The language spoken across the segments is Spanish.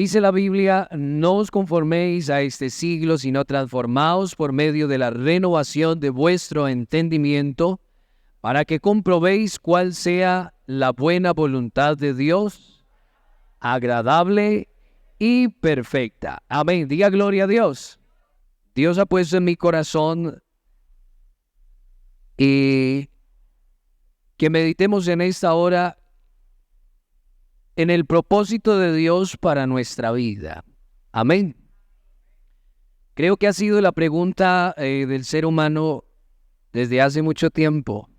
Dice la Biblia, no os conforméis a este siglo, sino transformaos por medio de la renovación de vuestro entendimiento, para que comprobéis cuál sea la buena voluntad de Dios, agradable y perfecta. Amén. Diga gloria a Dios. Dios ha puesto en mi corazón y que meditemos en esta hora en el propósito de Dios para nuestra vida. Amén. Creo que ha sido la pregunta del ser humano desde hace mucho tiempo.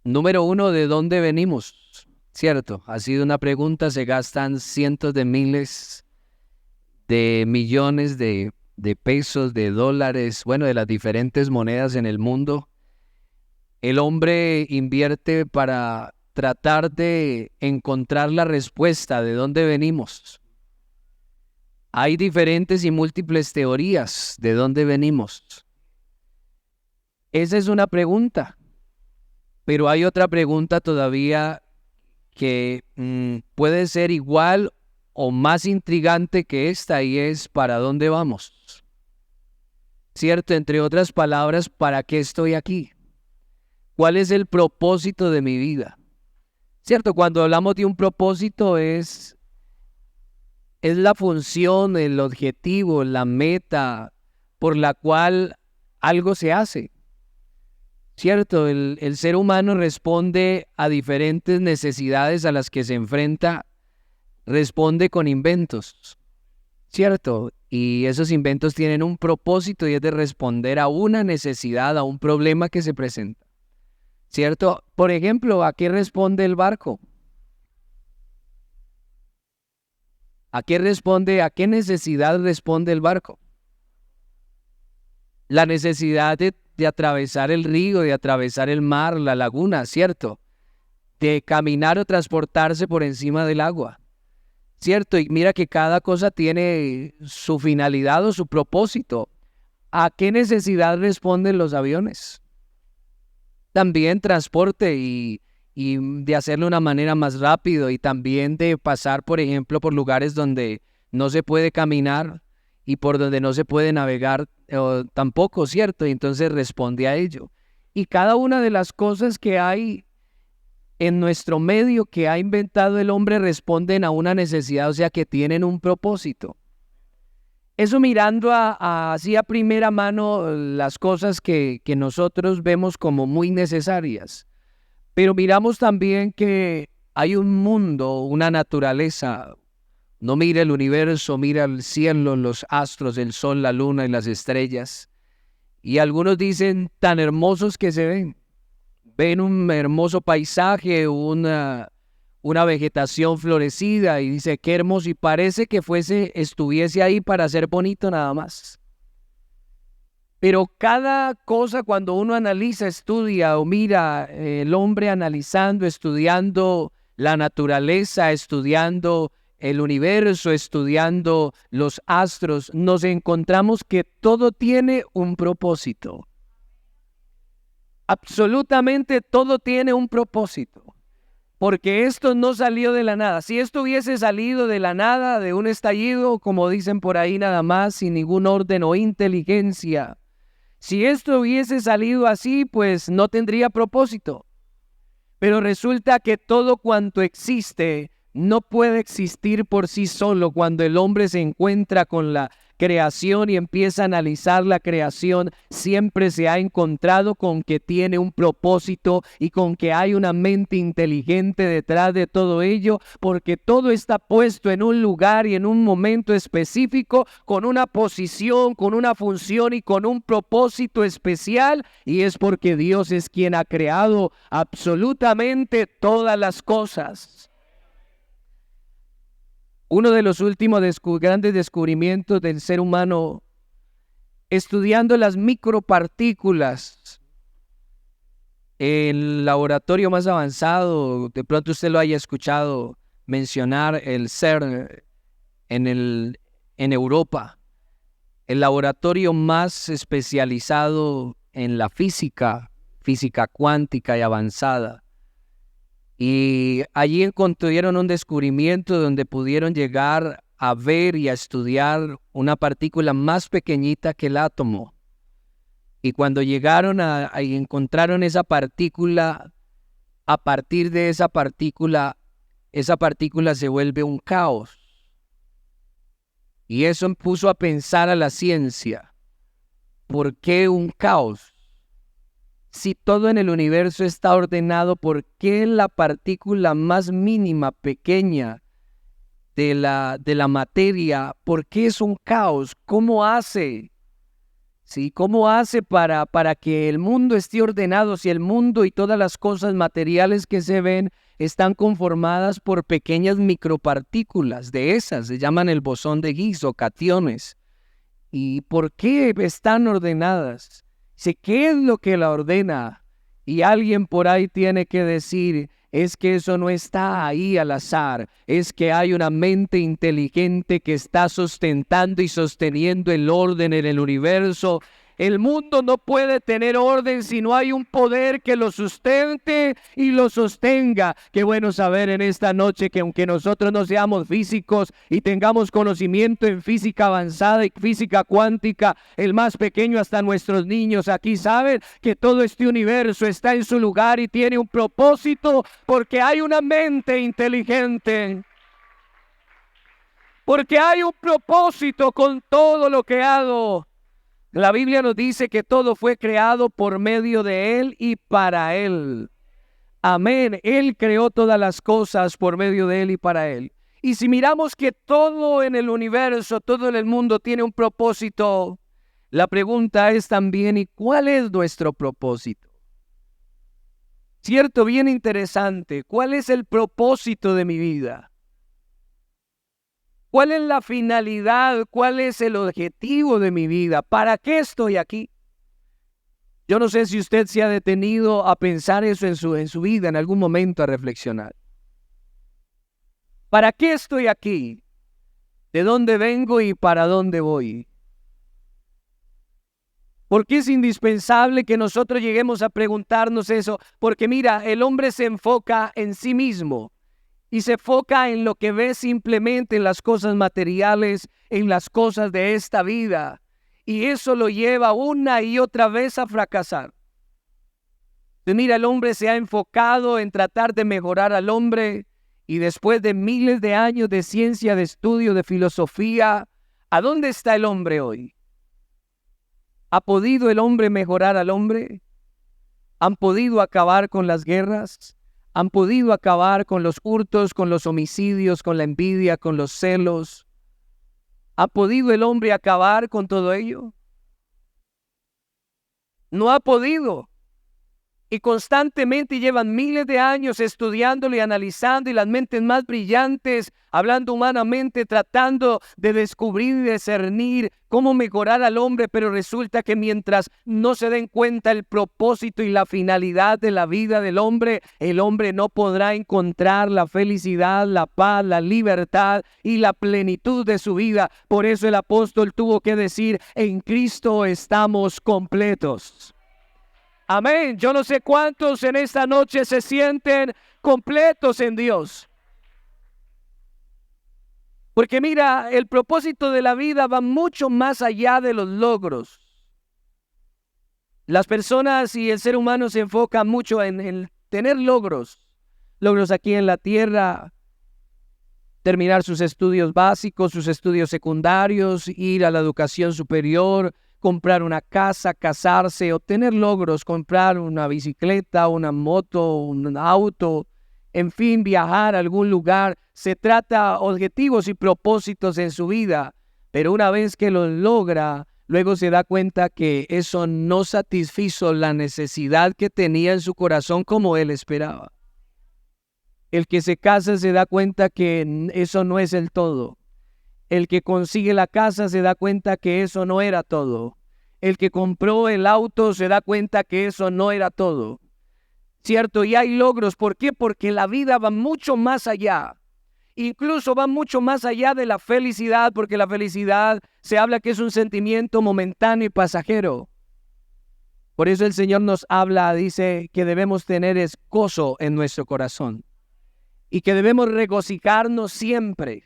Número uno, ¿de dónde venimos? Cierto, ha sido una pregunta, se gastan cientos de miles de millones de pesos, de dólares, bueno, de las diferentes monedas en el mundo. El hombre invierte para tratar de encontrar la respuesta de dónde venimos. Hay diferentes y múltiples teorías de dónde venimos. Esa es una pregunta, pero hay otra pregunta todavía que puede ser igual o más intrigante que esta, y es ¿para dónde vamos? ¿Cierto? Entre otras palabras, ¿para qué estoy aquí? ¿Cuál es el propósito de mi vida? ¿Cierto? Cuando hablamos de un propósito es la función, el objetivo, la meta por la cual algo se hace. ¿Cierto? El ser humano responde a diferentes necesidades a las que se enfrenta, responde con inventos. ¿Cierto? Y esos inventos tienen un propósito y es de responder a una necesidad, a un problema que se presenta. ¿Cierto? Por ejemplo, ¿a qué responde el barco? ¿A qué responde? ¿A qué necesidad responde el barco? La necesidad de atravesar el río, de atravesar el mar, la laguna, ¿cierto? De caminar o transportarse por encima del agua, ¿cierto? Y mira que cada cosa tiene su finalidad o su propósito. ¿A qué necesidad responden los aviones? También transporte y de hacerlo de una manera más rápido, y también de pasar, por ejemplo, por lugares donde no se puede caminar y por donde no se puede navegar tampoco, ¿cierto? Y entonces responde a ello. Y cada una de las cosas que hay en nuestro medio que ha inventado el hombre responden a una necesidad, o sea que tienen un propósito. Eso mirando así a primera mano las cosas que nosotros vemos como muy necesarias. Pero miramos también que hay un mundo, una naturaleza. No mira el universo, mira el cielo, los astros, el sol, la luna y las estrellas. Y algunos dicen tan hermosos que se ven. Ven un hermoso paisaje, una vegetación florecida y dice qué hermoso, y parece que estuviese ahí para ser bonito nada más. Pero cada cosa, cuando uno analiza, estudia o mira, el hombre analizando, estudiando la naturaleza, estudiando el universo, estudiando los astros, nos encontramos que todo tiene un propósito. Absolutamente todo tiene un propósito. Porque esto no salió de la nada. Si esto hubiese salido de la nada, de un estallido, como dicen por ahí nada más, sin ningún orden o inteligencia, si esto hubiese salido así, pues no tendría propósito. Pero resulta que todo cuanto existe no puede existir por sí solo. Cuando el hombre se encuentra con la creación y empieza a analizar la creación, siempre se ha encontrado con que tiene un propósito y con que hay una mente inteligente detrás de todo ello, porque todo está puesto en un lugar y en un momento específico, con una posición, con una función y con un propósito especial, y es porque Dios es quien ha creado absolutamente todas las cosas. Uno de los últimos grandes descubrimientos del ser humano, estudiando las micropartículas, el laboratorio más avanzado, de pronto usted lo haya escuchado mencionar, el CERN en Europa, el laboratorio más especializado en la física cuántica y avanzada. Y allí encontraron un descubrimiento donde pudieron llegar a ver y a estudiar una partícula más pequeñita que el átomo. Y cuando llegaron y encontraron esa partícula, a partir de esa partícula se vuelve un caos. Y eso puso a pensar a la ciencia. ¿Por qué un caos? Si todo en el universo está ordenado, ¿por qué la partícula más mínima, pequeña de la materia, por qué es un caos? ¿Cómo hace? ¿Sí? ¿Cómo hace para que el mundo esté ordenado si el mundo y todas las cosas materiales que se ven están conformadas por pequeñas micropartículas? De esas se llaman el bosón de Higgs o cationes. ¿Y por qué están ordenadas? ¿Qué es lo que la ordena? Y alguien por ahí tiene que decir, es que eso no está ahí al azar, es que hay una mente inteligente que está sustentando y sosteniendo el orden en el universo. El mundo no puede tener orden si no hay un poder que lo sustente y lo sostenga. Qué bueno saber en esta noche que aunque nosotros no seamos físicos y tengamos conocimiento en física avanzada y física cuántica, el más pequeño hasta nuestros niños aquí saben que todo este universo está en su lugar y tiene un propósito porque hay una mente inteligente. Porque hay un propósito con todo lo creado. La Biblia nos dice que todo fue creado por medio de Él y para Él. Amén. Él creó todas las cosas por medio de Él y para Él. Y si miramos que todo en el universo, todo en el mundo tiene un propósito, la pregunta es también, ¿y cuál es nuestro propósito? Cierto, bien interesante. ¿Cuál es el propósito de mi vida? ¿Cuál es la finalidad? ¿Cuál es el objetivo de mi vida? ¿Para qué estoy aquí? Yo no sé si usted se ha detenido a pensar eso en su vida, en algún momento a reflexionar. ¿Para qué estoy aquí? ¿De dónde vengo y para dónde voy? Porque es indispensable que nosotros lleguemos a preguntarnos eso, porque mira, el hombre se enfoca en sí mismo. Y se enfoca en lo que ve simplemente en las cosas materiales, en las cosas de esta vida. Y eso lo lleva una y otra vez a fracasar. Entonces, mira, el hombre se ha enfocado en tratar de mejorar al hombre. Y después de miles de años de ciencia, de estudio, de filosofía, ¿a dónde está el hombre hoy? ¿Ha podido el hombre mejorar al hombre? ¿Han podido acabar con las guerras? ¿Han podido acabar con los hurtos, con los homicidios, con la envidia, con los celos? ¿Ha podido el hombre acabar con todo ello? No ha podido. Y constantemente llevan miles de años estudiándolo y analizando, y las mentes más brillantes, hablando humanamente, tratando de descubrir y discernir cómo mejorar al hombre, pero resulta que mientras no se den cuenta el propósito y la finalidad de la vida del hombre, el hombre no podrá encontrar la felicidad, la paz, la libertad y la plenitud de su vida. Por eso el apóstol tuvo que decir, en Cristo estamos completos. Amén. Yo no sé cuántos en esta noche se sienten completos en Dios. Porque mira, el propósito de la vida va mucho más allá de los logros. Las personas y el ser humano se enfocan mucho en tener logros. Logros aquí en la tierra, terminar sus estudios básicos, sus estudios secundarios, ir a la educación superior, comprar una casa, casarse, obtener logros, comprar una bicicleta, una moto, un auto, en fin, viajar a algún lugar. Se trata de objetivos y propósitos en su vida, pero una vez que los logra, luego se da cuenta que eso no satisfizo la necesidad que tenía en su corazón como él esperaba. El que se casa se da cuenta que eso no es el todo. El que consigue la casa se da cuenta que eso no era todo. El que compró el auto se da cuenta que eso no era todo. ¿Cierto? Y hay logros. ¿Por qué? Porque la vida va mucho más allá. Incluso va mucho más allá de la felicidad, porque la felicidad se habla que es un sentimiento momentáneo y pasajero. Por eso el Señor nos habla, dice que debemos tener gozo en nuestro corazón. y que debemos regocijarnos siempre.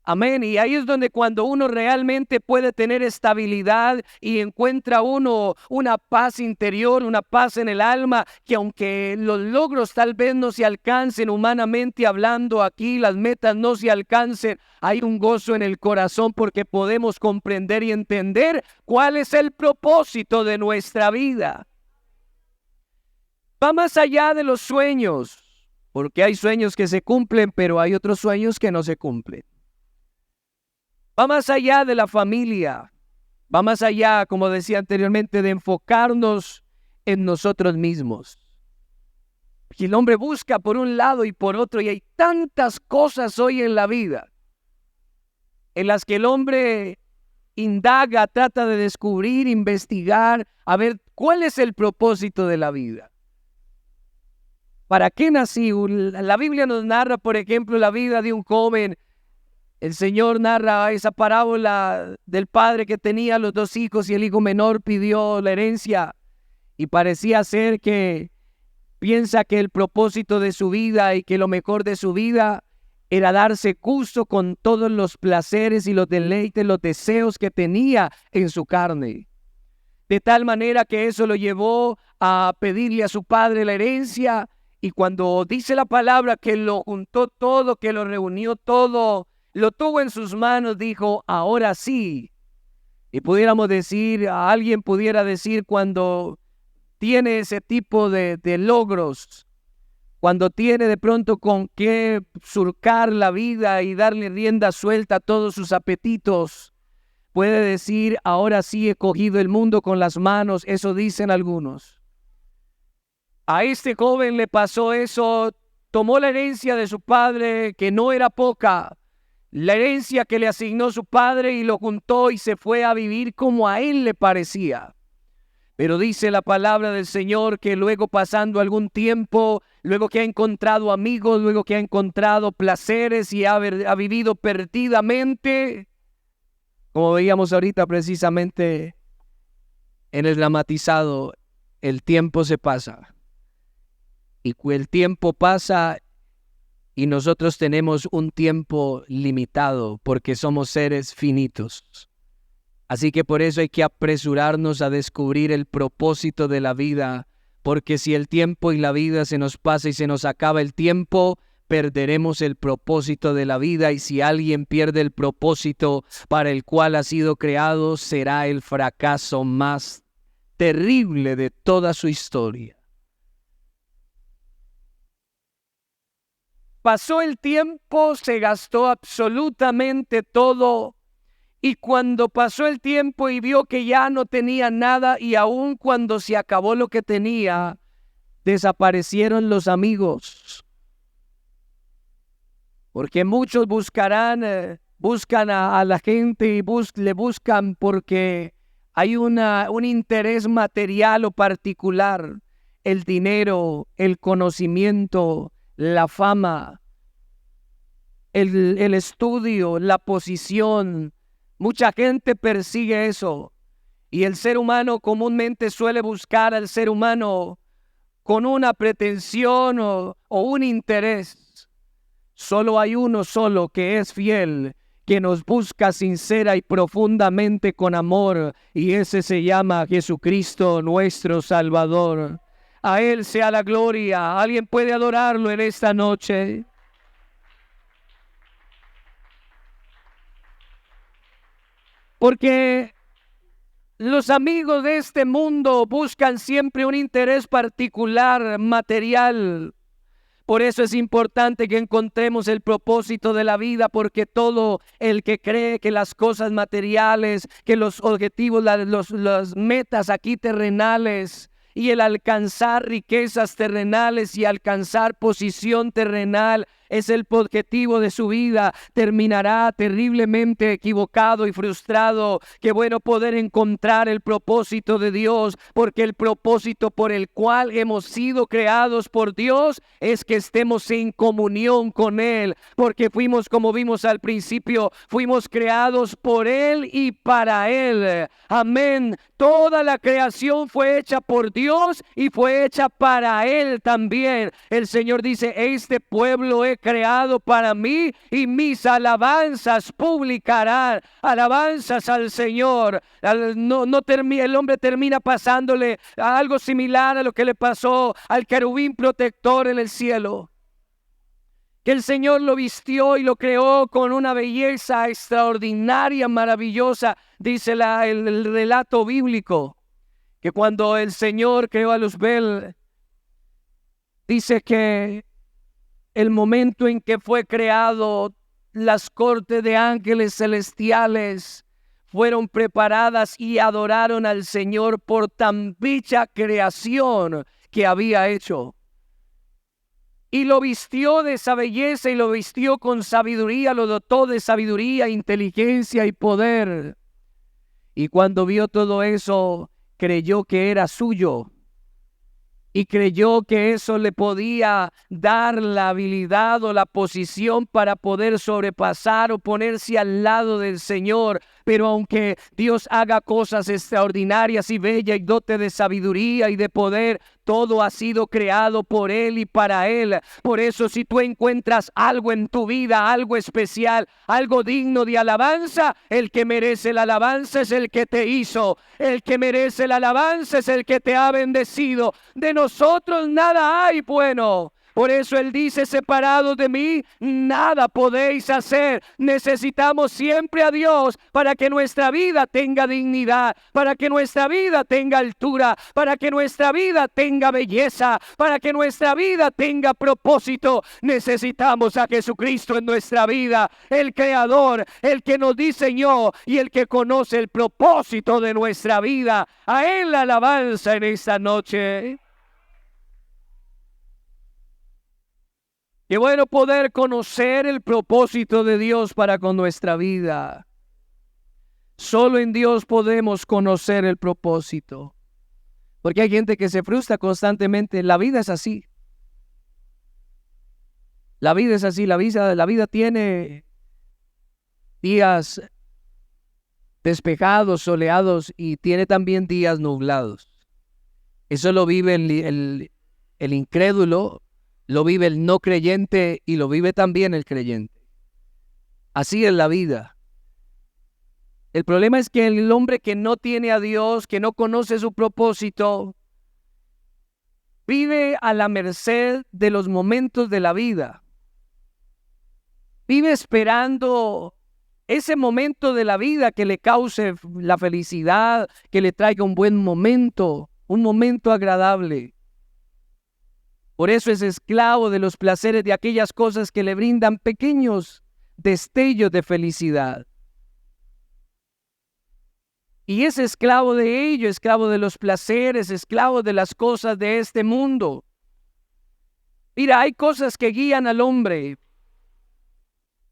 Amén. Y ahí es donde cuando uno realmente puede tener estabilidad y encuentra uno una paz interior, una paz en el alma, que aunque los logros tal vez no se alcancen humanamente hablando aquí, las metas no se alcancen, hay un gozo en el corazón porque podemos comprender y entender cuál es el propósito de nuestra vida. Va más allá de los sueños, porque hay sueños que se cumplen, pero hay otros sueños que no se cumplen. Va más allá de la familia, va más allá, como decía anteriormente, de enfocarnos en nosotros mismos. Y el hombre busca por un lado y por otro, y hay tantas cosas hoy en la vida en las que el hombre indaga, trata de descubrir, investigar, a ver cuál es el propósito de la vida. ¿Para qué nací? La Biblia nos narra, por ejemplo, la vida de un joven. El Señor narra esa parábola del padre que tenía los 2 hijos y el hijo menor pidió la herencia y parecía ser que piensa que el propósito de su vida y que lo mejor de su vida era darse gusto con todos los placeres y los deleites, los deseos que tenía en su carne. De tal manera que eso lo llevó a pedirle a su padre la herencia, y cuando dice la palabra que lo juntó todo, que lo reunió todo, lo tuvo en sus manos, dijo, ahora sí. Y pudiéramos decir, alguien pudiera decir cuando tiene ese tipo de logros, cuando tiene de pronto con qué surcar la vida y darle rienda suelta a todos sus apetitos, puede decir, ahora sí he cogido el mundo con las manos. Eso dicen algunos. A este joven le pasó eso, tomó la herencia de su padre, que no era poca, la herencia que le asignó su padre, y lo juntó y se fue a vivir como a él le parecía. Pero dice la palabra del Señor que luego, pasando algún tiempo, luego que ha encontrado amigos, luego que ha encontrado placeres y ha vivido perdidamente, como veíamos ahorita precisamente en el dramatizado, el tiempo se pasa. Y el tiempo pasa y nosotros tenemos un tiempo limitado porque somos seres finitos. Así que por eso hay que apresurarnos a descubrir el propósito de la vida, porque si el tiempo y la vida se nos pasa y se nos acaba el tiempo, perderemos el propósito de la vida, y si alguien pierde el propósito para el cual ha sido creado, será el fracaso más terrible de toda su historia. Pasó el tiempo, se gastó absolutamente todo, y cuando pasó el tiempo y vio que ya no tenía nada, y aun cuando se acabó lo que tenía, desaparecieron los amigos. Porque muchos buscan a la gente y le buscan porque hay un interés material o particular, el dinero, el conocimiento, la fama, el estudio, la posición. Mucha gente persigue eso, y el ser humano comúnmente suele buscar al ser humano con una pretensión o un interés. Solo hay uno solo que es fiel, que nos busca sincera y profundamente con amor, y ese se llama Jesucristo, nuestro Salvador. A Él sea la gloria. ¿Alguien puede adorarlo en esta noche? Porque los amigos de este mundo buscan siempre un interés particular, material. Por eso es importante que encontremos el propósito de la vida, porque todo el que cree que las cosas materiales, que los objetivos, las metas aquí terrenales, y el alcanzar riquezas terrenales y alcanzar posición terrenal, es el objetivo de su vida, terminará terriblemente equivocado y frustrado. Qué bueno poder encontrar el propósito de Dios, porque el propósito por el cual hemos sido creados por Dios es que estemos en comunión con Él, porque fuimos, como vimos al principio, fuimos creados por Él y para Él. Amén. Toda la creación fue hecha por Dios y fue hecha para Él también. El Señor dice, este pueblo he creado para mí y mis alabanzas publicarán. Alabanzas al Señor. El hombre termina pasándole algo similar a lo que le pasó al querubín protector en el cielo. Que el Señor lo vistió y lo creó con una belleza extraordinaria, maravillosa. Dice el relato bíblico, que cuando el Señor creó a Luzbel, dice que el momento en que fue creado, las cortes de ángeles celestiales fueron preparadas y adoraron al Señor por tan bella creación que había hecho. Y lo vistió de esa belleza y lo vistió con sabiduría, lo dotó de sabiduría, inteligencia y poder. Y cuando vio todo eso, creyó que era suyo. Y creyó que eso le podía dar la habilidad o la posición para poder sobrepasar o ponerse al lado del Señor. Pero aunque Dios haga cosas extraordinarias y bellas y dote de sabiduría y de poder, todo ha sido creado por Él y para Él. Por eso, si tú encuentras algo en tu vida, algo especial, algo digno de alabanza, el que merece la alabanza es el que te hizo. El que merece la alabanza es el que te ha bendecido. De nosotros nada hay bueno. Por eso Él dice, separados de mí, nada podéis hacer. Necesitamos siempre a Dios para que nuestra vida tenga dignidad, para que nuestra vida tenga altura, para que nuestra vida tenga belleza, para que nuestra vida tenga propósito. Necesitamos a Jesucristo en nuestra vida, el Creador, el que nos diseñó y el que conoce el propósito de nuestra vida. A Él la alabanza en esta noche. Qué bueno poder conocer el propósito de Dios para con nuestra vida. Solo en Dios podemos conocer el propósito. Porque hay gente que se frustra constantemente. La vida es así. La vida es así. La vida tiene días despejados, soleados y tiene también días nublados. Eso lo vive el incrédulo. Lo vive el no creyente y lo vive también el creyente. Así es la vida. El problema es que el hombre que no tiene a Dios, que no conoce su propósito, vive a la merced de los momentos de la vida. Vive esperando ese momento de la vida que le cause la felicidad, que le traiga un buen momento, un momento agradable. Por eso es esclavo de los placeres de aquellas cosas que le brindan pequeños destellos de felicidad. Y es esclavo de ello, esclavo de los placeres, esclavo de las cosas de este mundo. Mira, hay cosas que guían al hombre.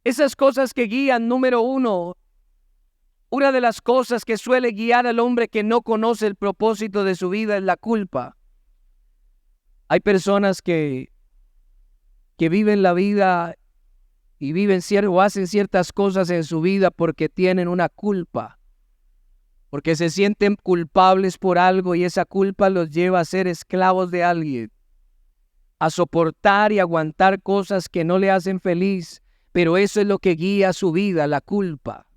Esas cosas que guían, número uno, una de las cosas que suele guiar al hombre que no conoce el propósito de su vida es la culpa. Hay personas que viven la vida y o hacen ciertas cosas en su vida porque tienen una culpa, porque se sienten culpables por algo y esa culpa los lleva a ser esclavos de alguien, a soportar y aguantar cosas que no le hacen feliz, pero eso es lo que guía su vida, la culpa.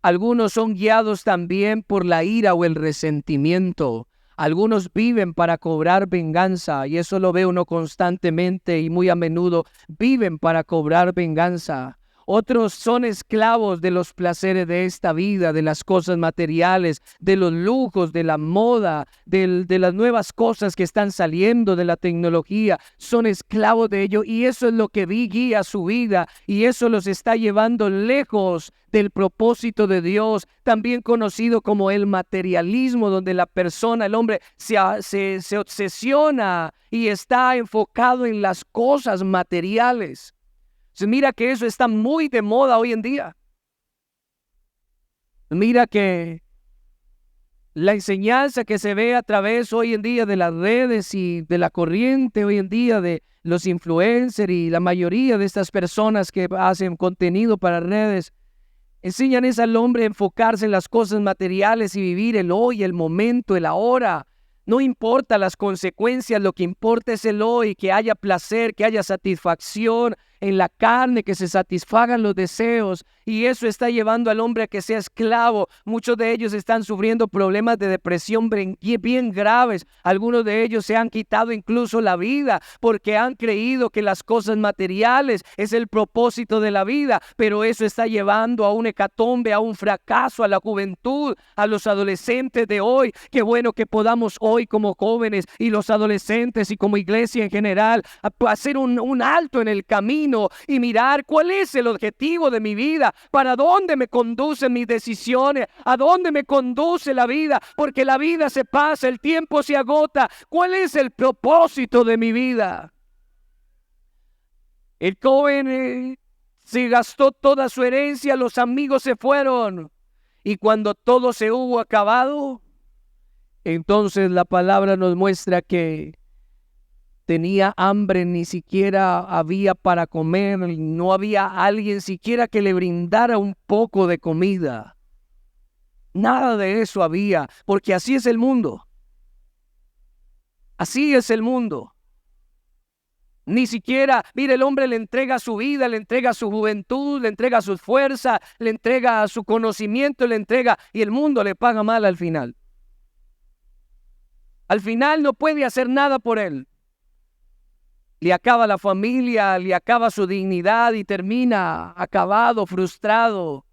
Algunos son guiados también por la ira o el resentimiento. Algunos viven para cobrar venganza y eso lo ve uno constantemente y muy a menudo viven para cobrar venganza. Otros son esclavos de los placeres de esta vida, de las cosas materiales, de los lujos, de la moda, de las nuevas cosas que están saliendo, de la tecnología. Son esclavos de ello y eso es lo que guía su vida y eso los está llevando lejos del propósito de Dios, también conocido como el materialismo, donde la persona, el hombre, se obsesiona y está enfocado en las cosas materiales. Mira que eso está muy de moda hoy en día. Mira que la enseñanza que se ve a través hoy en día de las redes y de la corriente hoy en día de los influencers y la mayoría de estas personas que hacen contenido para redes, enseñan es al hombre a enfocarse en las cosas materiales y vivir el hoy, el momento, el ahora. No importa las consecuencias, lo que importa es el hoy, que haya placer, que haya satisfacción en la carne, que se satisfagan los deseos. Y eso está llevando al hombre a que sea esclavo. Muchos de ellos están sufriendo problemas de depresión bien graves. Algunos de ellos se han quitado incluso la vida porque han creído que las cosas materiales es el propósito de la vida. Pero eso está llevando a un hecatombe, a un fracaso, a la juventud, a los adolescentes de hoy. Qué bueno que podamos hoy como jóvenes y los adolescentes y como iglesia en general hacer un alto en el camino y mirar cuál es el objetivo de mi vida, para dónde me conducen mis decisiones, a dónde me conduce la vida, porque la vida se pasa, el tiempo se agota. ¿Cuál es el propósito de mi vida? El joven se gastó toda su herencia, los amigos se fueron, y cuando todo se hubo acabado, entonces la palabra nos muestra que tenía hambre, ni siquiera había para comer, no había alguien siquiera que le brindara un poco de comida. Nada de eso había, porque así es el mundo. Así es el mundo. Ni siquiera, mire, el hombre le entrega su vida, le entrega su juventud, le entrega su fuerza, le entrega su conocimiento, le entrega, y el mundo le paga mal al final. Al final no puede hacer nada por él. Le acaba la familia, le acaba su dignidad y termina acabado, frustrado.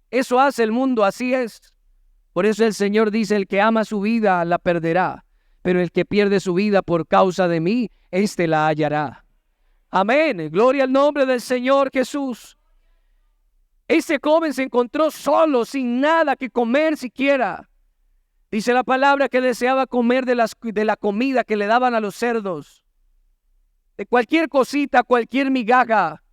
Eso hace el mundo, así es. Por eso el Señor dice, el que ama su vida la perderá, pero el que pierde su vida por causa de mí, éste la hallará. Amén. Gloria al nombre del Señor Jesús. Ese joven se encontró solo, sin nada que comer siquiera. Dice la palabra que deseaba comer de la comida que le daban a los cerdos. De cualquier cosita, cualquier migaja.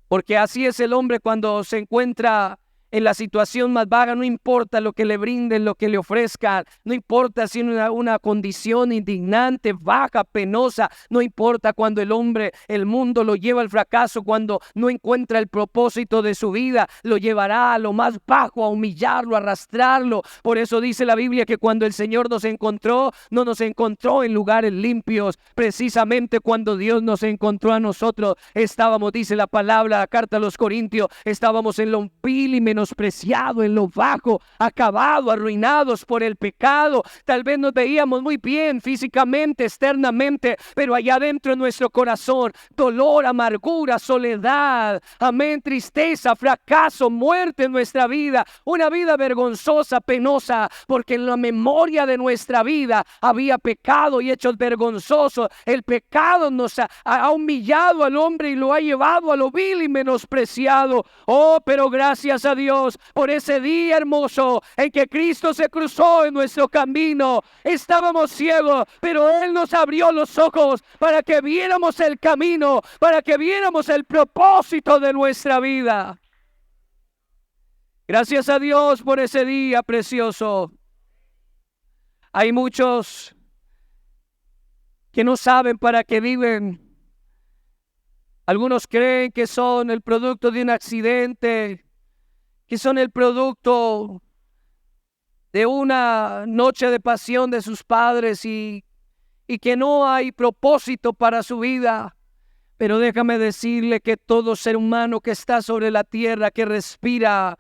Porque así es el hombre cuando se encuentra en la situación más vaga. No importa lo que le brinden, lo que le ofrezcan. No importa si una condición indignante, baja, penosa. No importa cuando el mundo lo lleva al fracaso. Cuando no encuentra el propósito de su vida, lo llevará a lo más bajo, a humillarlo, a arrastrarlo. Por eso dice la Biblia que cuando el Señor nos encontró, no nos encontró en lugares limpios. Precisamente cuando Dios nos encontró a nosotros, estábamos, dice la palabra, la carta a los Corintios, estábamos en lo vil y menospreciado, en lo bajo, acabado, arruinados por el pecado. Tal vez nos veíamos muy bien físicamente, externamente, pero allá dentro en nuestro corazón, dolor, amargura, soledad, amén, tristeza, fracaso, muerte en nuestra vida, una vida vergonzosa, penosa, porque en la memoria de nuestra vida había pecado y hechos vergonzosos. El pecado nos ha humillado al hombre y lo ha llevado a lo vil y menospreciado. Oh, pero gracias a Dios por ese día hermoso en que Cristo se cruzó en nuestro camino. Estábamos ciegos, pero Él nos abrió los ojos para que viéramos el camino, para que viéramos el propósito de nuestra vida. Gracias a Dios por ese día precioso. Hay muchos que no saben para qué viven. Algunos creen que son el producto de un accidente, que son el producto de una noche de pasión de sus padres y que no hay propósito para su vida. Pero déjame decirle que todo ser humano que está sobre la tierra, que respira,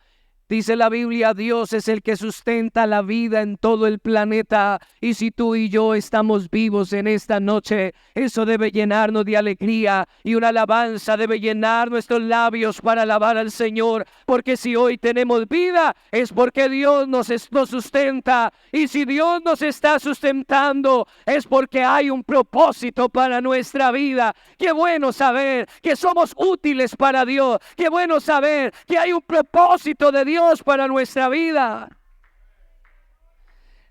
dice la Biblia, Dios es el que sustenta la vida en todo el planeta. Y si tú y yo estamos vivos en esta noche, eso debe llenarnos de alegría, y una alabanza debe llenar nuestros labios para alabar al Señor. Porque si hoy tenemos vida, es porque Dios nos sustenta. Y si Dios nos está sustentando, es porque hay un propósito para nuestra vida. Qué bueno saber que somos útiles para Dios. Qué bueno saber que hay un propósito de Dios para nuestra vida.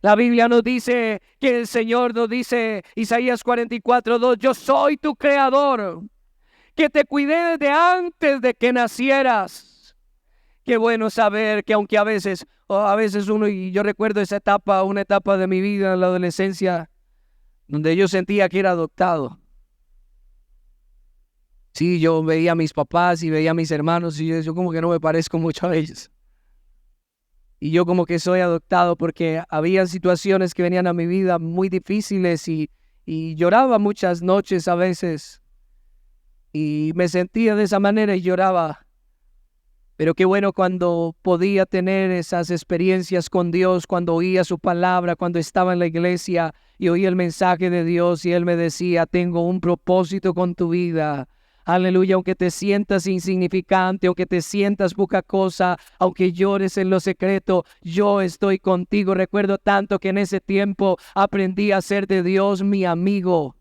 La Biblia nos dice que el Señor nos dice, Isaías 44:2, yo soy tu creador. que te cuidé desde antes de que nacieras. Qué bueno saber que aunque a veces uno, y yo recuerdo esa etapa, una etapa de mi vida en la adolescencia, donde yo sentía que era adoptado. Sí, yo veía a mis papás y veía a mis hermanos y yo como que no me parezco mucho a ellos. Y yo como que soy adoptado porque había situaciones que venían a mi vida muy difíciles y lloraba muchas noches a veces. Y me sentía de esa manera y lloraba. Pero qué bueno cuando podía tener esas experiencias con Dios, cuando oía su palabra, cuando estaba en la iglesia y oía el mensaje de Dios y Él me decía, tengo un propósito con tu vida. Aleluya, aunque te sientas insignificante, aunque te sientas poca cosa, aunque llores en lo secreto, yo estoy contigo. Recuerdo tanto que en ese tiempo aprendí a ser de Dios mi amigo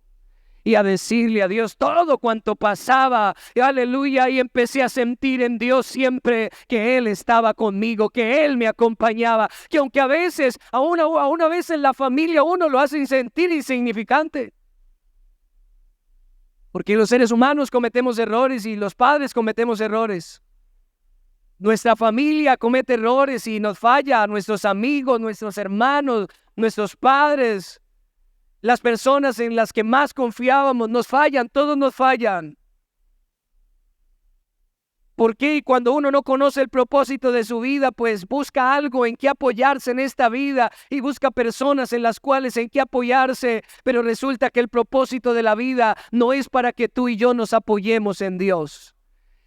y a decirle a Dios todo cuanto pasaba, y aleluya, y empecé a sentir en Dios siempre que Él estaba conmigo, que Él me acompañaba, que aunque a veces, a una vez en la familia uno lo hace sentir insignificante, porque los seres humanos cometemos errores y los padres cometemos errores. Nuestra familia comete errores y nos falla, nuestros amigos, nuestros hermanos, nuestros padres. Las personas en las que más confiábamos nos fallan, todos nos fallan. ¿Por qué? Y cuando uno no conoce el propósito de su vida, pues busca algo en que apoyarse en esta vida y busca personas en las cuales en que apoyarse, pero resulta que el propósito de la vida no es para que tú y yo nos apoyemos en Dios.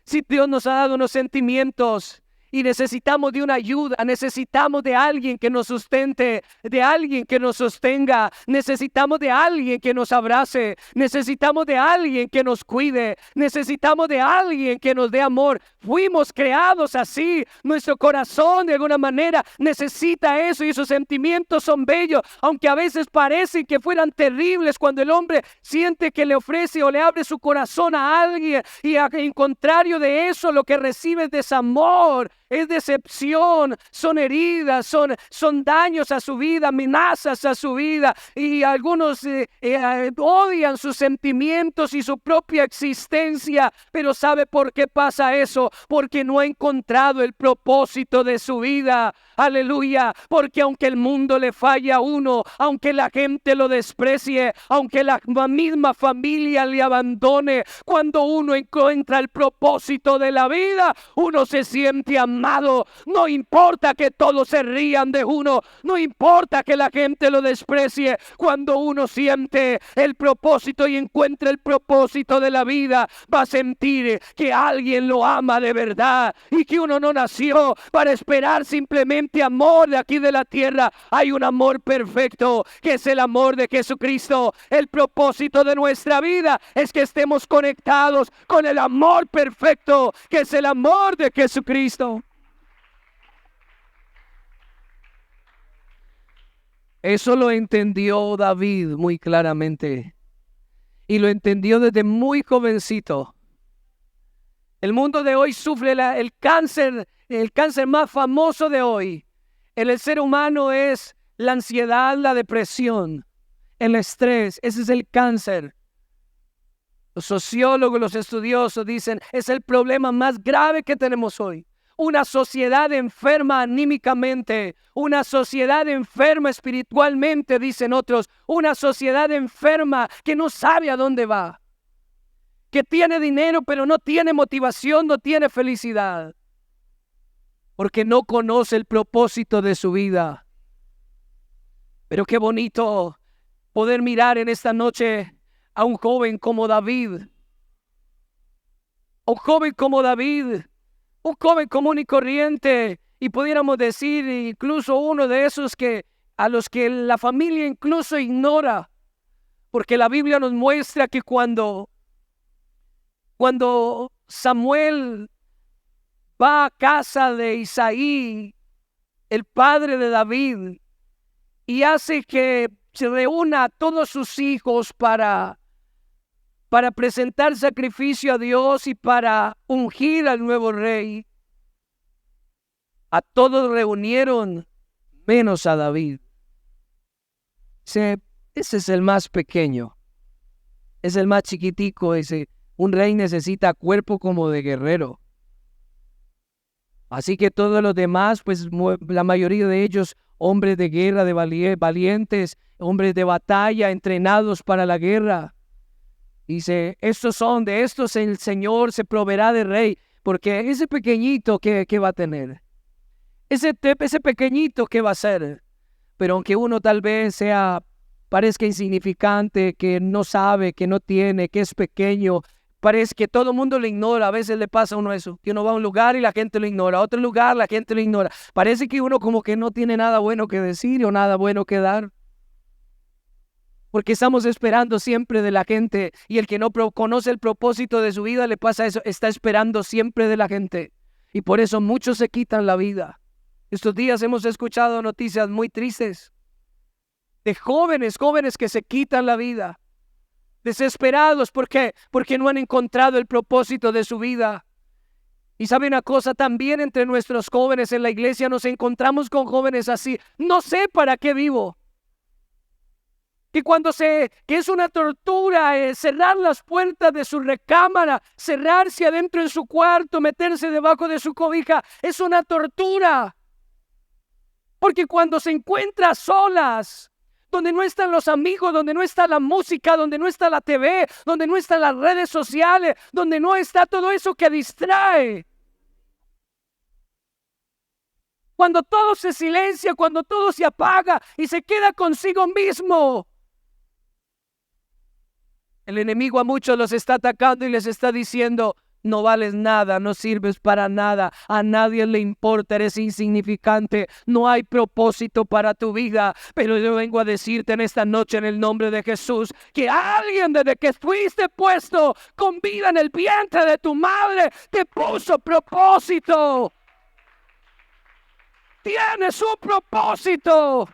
Si Dios nos ha dado unos sentimientos y necesitamos de una ayuda, necesitamos de alguien que nos sustente, de alguien que nos sostenga, necesitamos de alguien que nos abrace, necesitamos de alguien que nos cuide, necesitamos de alguien que nos dé amor. Fuimos creados así, nuestro corazón de alguna manera necesita eso y esos sentimientos son bellos, aunque a veces parecen que fueran terribles cuando el hombre siente que le ofrece o le abre su corazón a alguien y en contrario de eso lo que recibe es desamor, es decepción, son heridas, son daños a su vida, amenazas a su vida y algunos odian sus sentimientos y su propia existencia, pero ¿sabe por qué pasa eso? Porque no ha encontrado el propósito de su vida. Aleluya, porque aunque el mundo le falle a uno, aunque la gente lo desprecie, aunque la misma familia le abandone, cuando uno encuentra el propósito de la vida, uno se siente amado. No importa que todos se rían de uno, no importa que la gente lo desprecie, cuando uno siente el propósito y encuentra el propósito de la vida, va a sentir que alguien lo ama de verdad y que uno no nació para esperar simplemente amor de aquí de la tierra. Hay un amor perfecto que es el amor de Jesucristo. El propósito de nuestra vida es que estemos conectados con el amor perfecto que es el amor de Jesucristo. Eso lo entendió David muy claramente y lo entendió desde muy jovencito. El mundo de hoy sufre el cáncer más famoso de hoy en el ser humano es la ansiedad, la depresión, el estrés. Ese es el cáncer. Los sociólogos, los estudiosos dicen, es el problema más grave que tenemos hoy. Una sociedad enferma anímicamente, una sociedad enferma espiritualmente, dicen otros, una sociedad enferma que no sabe a dónde va, que tiene dinero pero no tiene motivación, no tiene felicidad, porque no conoce el propósito de su vida. Pero qué bonito poder mirar en esta noche a un joven como David, un joven común y corriente, y pudiéramos decir incluso uno de esos a los que la familia incluso ignora, porque la Biblia nos muestra que cuando Samuel va a casa de Isaí, el padre de David, y hace que se reúna a todos sus hijos para presentar sacrificio a Dios y para ungir al nuevo rey, a todos reunieron menos a David. Ese es el más pequeño, es el más chiquitico, ese Un rey necesita cuerpo como de guerrero. Así que todos los demás, pues la mayoría de ellos, hombres de guerra, de valientes, hombres de batalla, entrenados para la guerra. Dice, de estos el Señor se proveerá de rey, porque ese pequeñito, ¿qué va a tener? Ese pequeñito, ¿qué va a ser? Pero aunque uno tal vez parezca insignificante, que no sabe, que no tiene, que es pequeño, parece que todo el mundo lo ignora. A veces le pasa a uno eso, que uno va a un lugar y la gente lo ignora, a otro lugar la gente lo ignora. Parece que uno como que no tiene nada bueno que decir o nada bueno que dar. Porque estamos esperando siempre de la gente, y el que no conoce el propósito de su vida le pasa eso, está esperando siempre de la gente. Y por eso muchos se quitan la vida. Estos días hemos escuchado noticias muy tristes de jóvenes que se quitan la vida, desesperados. ¿Por qué? Porque no han encontrado el propósito de su vida. Y sabe una cosa, también entre nuestros jóvenes en la iglesia nos encontramos con jóvenes así. No sé para qué vivo. Que es una tortura cerrar las puertas de su recámara, cerrarse adentro en su cuarto, meterse debajo de su cobija, es una tortura. Porque cuando se encuentra solas, donde no están los amigos, donde no está la música, donde no está la TV, donde no están las redes sociales, donde no está todo eso que distrae. Cuando todo se silencia, cuando todo se apaga y se queda consigo mismo. El enemigo a muchos los está atacando y les está diciendo, no vales nada, no sirves para nada, a nadie le importa, eres insignificante, no hay propósito para tu vida. Pero yo vengo a decirte en esta noche en el nombre de Jesús, que alguien desde que fuiste puesto con vida en el vientre de tu madre, te puso propósito. Tienes un propósito.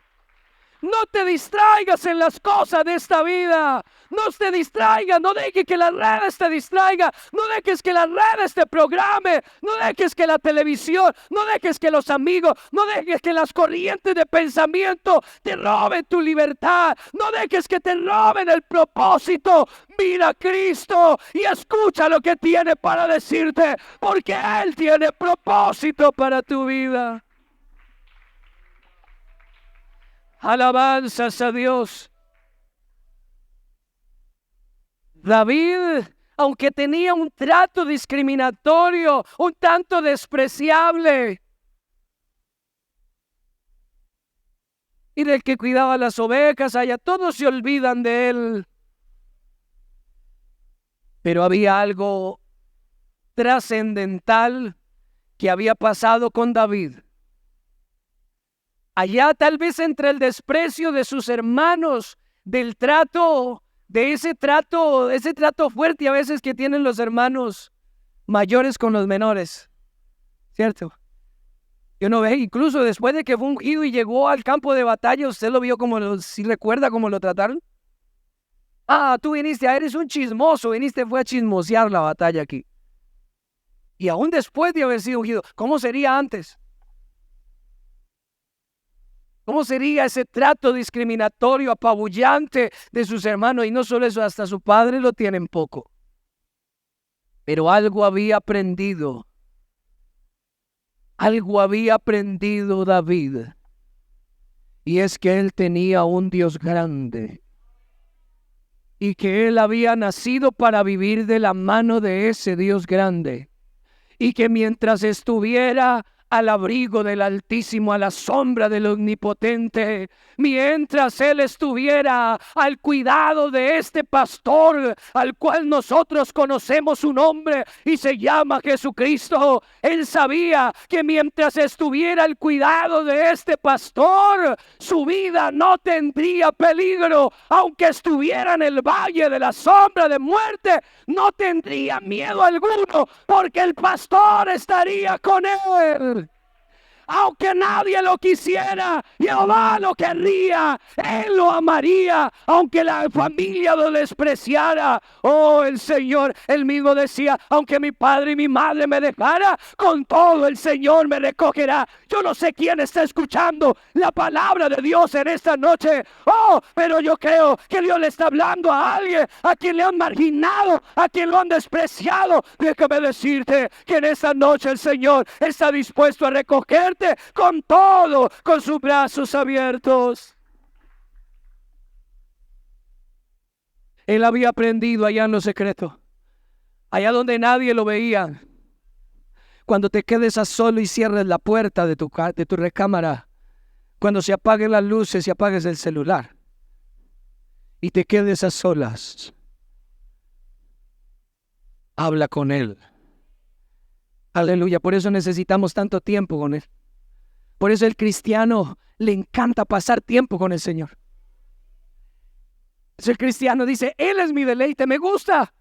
No te distraigas en las cosas de esta vida. No te distraigas, no dejes que las redes te distraigan, no dejes que las redes te programen, no dejes que la televisión, no dejes que los amigos, no dejes que las corrientes de pensamiento te roben tu libertad, no dejes que te roben el propósito. Mira a Cristo y escucha lo que tiene para decirte, porque Él tiene propósito para tu vida. Alabanzas a Dios. David, aunque tenía un trato discriminatorio, un tanto despreciable, y del que cuidaba las ovejas, allá todos se olvidan de él. Pero había algo trascendental que había pasado con David. Allá tal vez entre el desprecio de sus hermanos, del trato, de ese trato fuerte a veces que tienen los hermanos mayores con los menores, ¿cierto? Yo no ve, incluso después de que fue ungido y llegó al campo de batalla, usted lo vio si recuerda cómo lo trataron. Tú viniste, eres un chismoso, fue a chismosear la batalla aquí. Y aún después de haber sido ungido, ¿cómo sería antes? ¿Cómo sería ese trato discriminatorio, apabullante de sus hermanos? Y no solo eso, hasta su padre lo tienen poco. Pero algo había aprendido. Algo había aprendido David. Y es que él tenía un Dios grande. Y que él había nacido para vivir de la mano de ese Dios grande. Y que mientras estuviera al abrigo del Altísimo, a la sombra del Omnipotente, mientras él estuviera al cuidado de este pastor, al cual nosotros conocemos su nombre y se llama Jesucristo, él sabía que mientras estuviera al cuidado de este pastor, su vida no tendría peligro. Aunque estuviera en el valle de la sombra de muerte, no tendría miedo alguno, porque el pastor estaría con él. aunque nadie lo quisiera, Jehová lo querría, Él lo amaría, aunque la familia lo despreciara. Oh, el Señor, Él mismo decía, aunque mi padre y mi madre me dejara, con todo el Señor me recogerá. Yo no sé quién está escuchando la palabra de Dios en esta noche. Oh, pero yo creo que Dios le está hablando a alguien a quien le han marginado, a quien lo han despreciado. Déjame decirte que en esta noche el Señor está dispuesto a recogerte con todo, con sus brazos abiertos. Él había aprendido allá en lo secreto, allá donde nadie lo veía. Cuando te quedes a solo y cierres la puerta de tu recámara, cuando se apaguen las luces y apagues el celular y te quedes a solas, habla con Él. Aleluya, por eso necesitamos tanto tiempo con Él. Por eso el cristiano le encanta pasar tiempo con el Señor. El cristiano dice, Él es mi deleite, me gusta.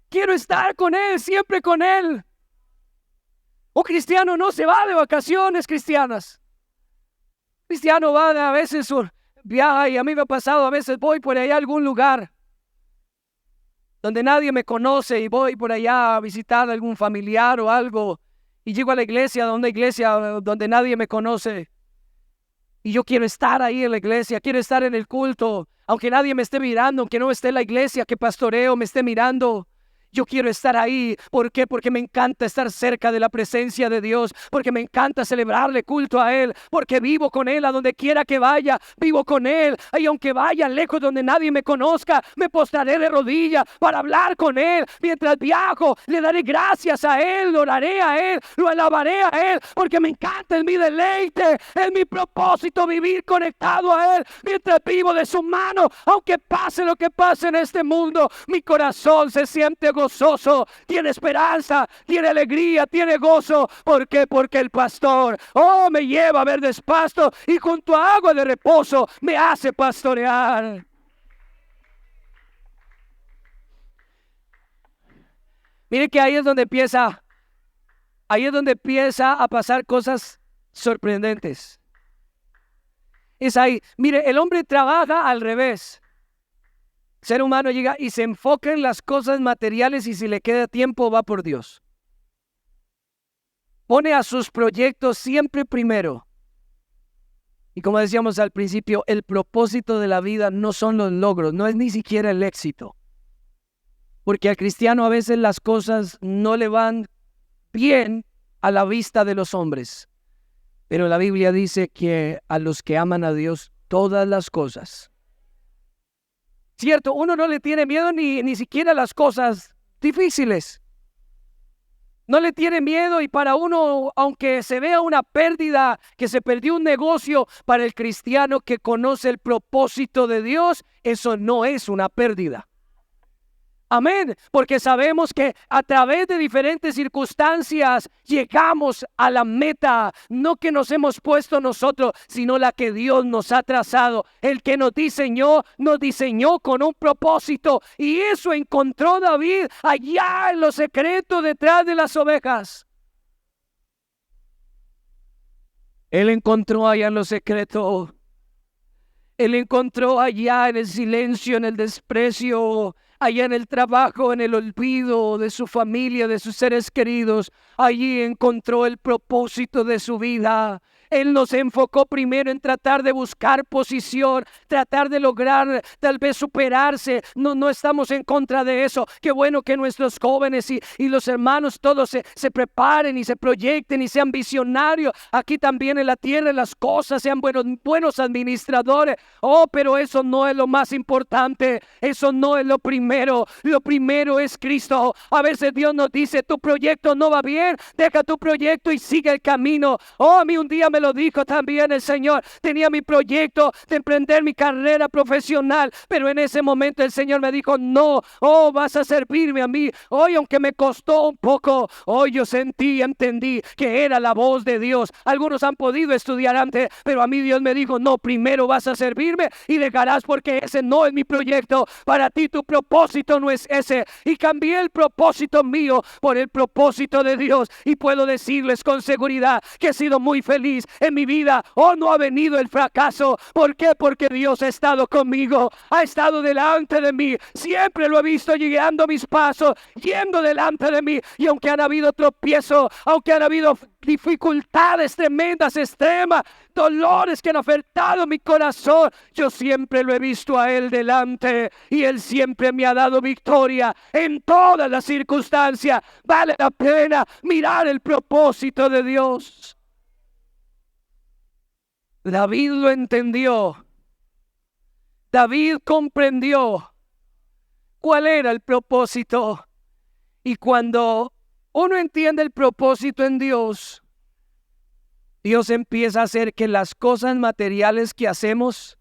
Quiero estar con Él, siempre con Él. Un cristiano no se va de vacaciones cristianas. Cristiano va a veces, viaja, y a mí me ha pasado, a veces voy por allá a algún lugar donde nadie me conoce y voy por allá a visitar a algún familiar o algo y llego a la iglesia donde nadie me conoce y yo quiero estar ahí en la iglesia, quiero estar en el culto, aunque nadie me esté mirando, aunque no esté en la iglesia que pastoreo me esté mirando. Yo quiero estar ahí. ¿Por qué? Porque me encanta estar cerca de la presencia de Dios. Porque me encanta celebrarle culto a Él. Porque vivo con Él a donde quiera que vaya. Vivo con Él. Y aunque vaya lejos donde nadie me conozca, me postraré de rodillas para hablar con Él. Mientras viajo, le daré gracias a Él. Lo oraré a Él. Lo alabaré a Él. Porque me encanta, es mi deleite. Es mi propósito vivir conectado a Él. Mientras vivo de su mano. Aunque pase lo que pase en este mundo, mi corazón se siente gozoso, tiene esperanza, tiene alegría, tiene gozo. ¿Por qué? Porque el pastor, me lleva a verdes pastos y junto a agua de reposo me hace pastorear. Mire que ahí es donde empieza a pasar cosas sorprendentes. Es ahí. Mire, el hombre trabaja al revés. El ser humano llega y se enfoca en las cosas materiales y si le queda tiempo va por Dios. Pone a sus proyectos siempre primero. Y como decíamos al principio, el propósito de la vida no son los logros, no es ni siquiera el éxito. Porque al cristiano a veces las cosas no le van bien a la vista de los hombres. Pero la Biblia dice que a los que aman a Dios, todas las cosas. Cierto, uno no le tiene miedo ni siquiera a las cosas difíciles. No le tiene miedo y para uno, aunque se vea una pérdida, que se perdió un negocio, para el cristiano que conoce el propósito de Dios, eso no es una pérdida. Amén, porque sabemos que a través de diferentes circunstancias llegamos a la meta, no que nos hemos puesto nosotros, sino la que Dios nos ha trazado. El que nos diseñó con un propósito y eso encontró David allá en lo secreto detrás de las ovejas. Él encontró allá en lo secreto. Él encontró allá en el silencio, en el desprecio, allá en el trabajo, en el olvido de su familia, de sus seres queridos. Allí encontró el propósito de su vida. Él nos enfocó primero en tratar de buscar posición, tratar de lograr tal vez superarse. No estamos en contra de eso. Qué bueno que nuestros jóvenes y los hermanos todos se preparen y se proyecten y sean visionarios. Aquí también en la tierra las cosas sean buenos administradores. Pero eso no es lo más importante. Eso no es lo primero. Lo primero es Cristo. A veces Dios nos dice, tu proyecto no va bien. Deja tu proyecto y sigue el camino. A mí un día me lo dijo también el Señor. Tenía mi proyecto de emprender mi carrera profesional, pero en ese momento el Señor me dijo, no, vas a servirme a mí. Hoy, aunque me costó un poco, hoy yo sentí, entendí que era la voz de Dios. Algunos han podido estudiar antes, pero a mí Dios me dijo, no, primero vas a servirme y dejarás, porque ese no es mi proyecto. Para ti tu propósito no es ese. Y cambié el propósito mío por el propósito de Dios. Y puedo decirles con seguridad que he sido muy feliz en mi vida. No ha venido el fracaso. ¿Por qué? Porque Dios ha estado conmigo, ha estado delante de mí. Siempre lo he visto guiando mis pasos, yendo delante de mí. Y aunque han habido tropiezos, aunque han habido dificultades tremendas, extremas, dolores que han afectado mi corazón, yo siempre lo he visto a Él delante, y Él siempre me ha dado victoria en todas las circunstancias. Vale la pena mirar el propósito de Dios. David lo entendió. David comprendió cuál era el propósito. Y cuando uno entiende el propósito en Dios, Dios empieza a hacer que las cosas materiales que hacemos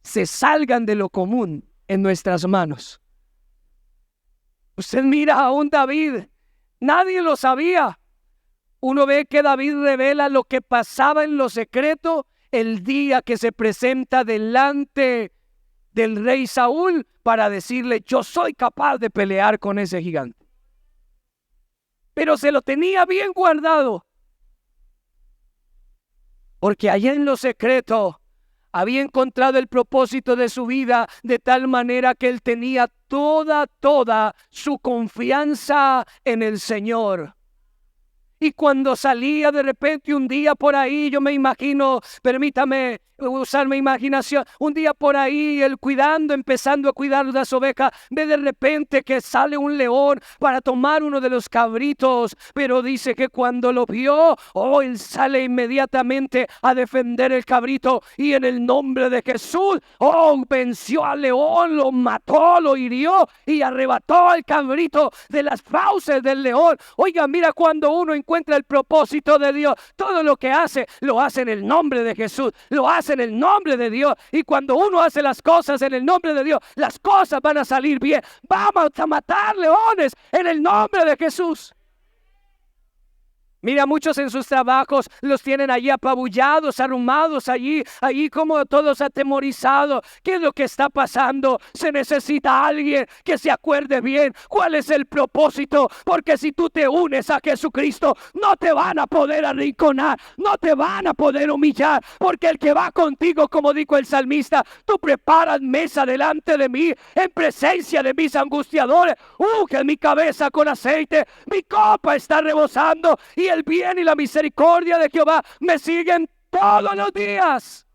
se salgan de lo común en nuestras manos. Usted mira a un David, nadie lo sabía. Uno ve que David revela lo que pasaba en lo secreto el día que se presenta delante del rey Saúl para decirle, yo soy capaz de pelear con ese gigante. Pero se lo tenía bien guardado, porque allá en lo secreto había encontrado el propósito de su vida, de tal manera que él tenía toda su confianza en el Señor. Y cuando salía de repente un día por ahí, yo me imagino, permítame usar mi imaginación, un día por ahí, él empezando a cuidar las ovejas, ve de repente que sale un león para tomar uno de los cabritos, pero dice que cuando lo vio, él sale inmediatamente a defender el cabrito, y en el nombre de Jesús, venció al león, lo mató, lo hirió y arrebató al cabrito de las fauces del león. Oiga, mira, cuando uno encuentra el propósito de Dios, todo lo que hace, lo hace en el nombre de Jesús, lo hace en el nombre de Dios. Y cuando uno hace las cosas en el nombre de Dios, las cosas van a salir bien. Vamos a matar leones en el nombre de Jesús. Mira, muchos en sus trabajos los tienen allí apabullados, arrumados allí como todos atemorizados. ¿Qué es lo que está pasando? Se necesita alguien que se acuerde bien cuál es el propósito, porque si tú te unes a Jesucristo, no te van a poder arrinconar, no te van a poder humillar, porque el que va contigo, como dijo el salmista, tú preparas mesa delante de mí, en presencia de mis angustiadores. Que mi cabeza con aceite, mi copa está rebosando, y el bien y la misericordia de Jehová me siguen todos los días.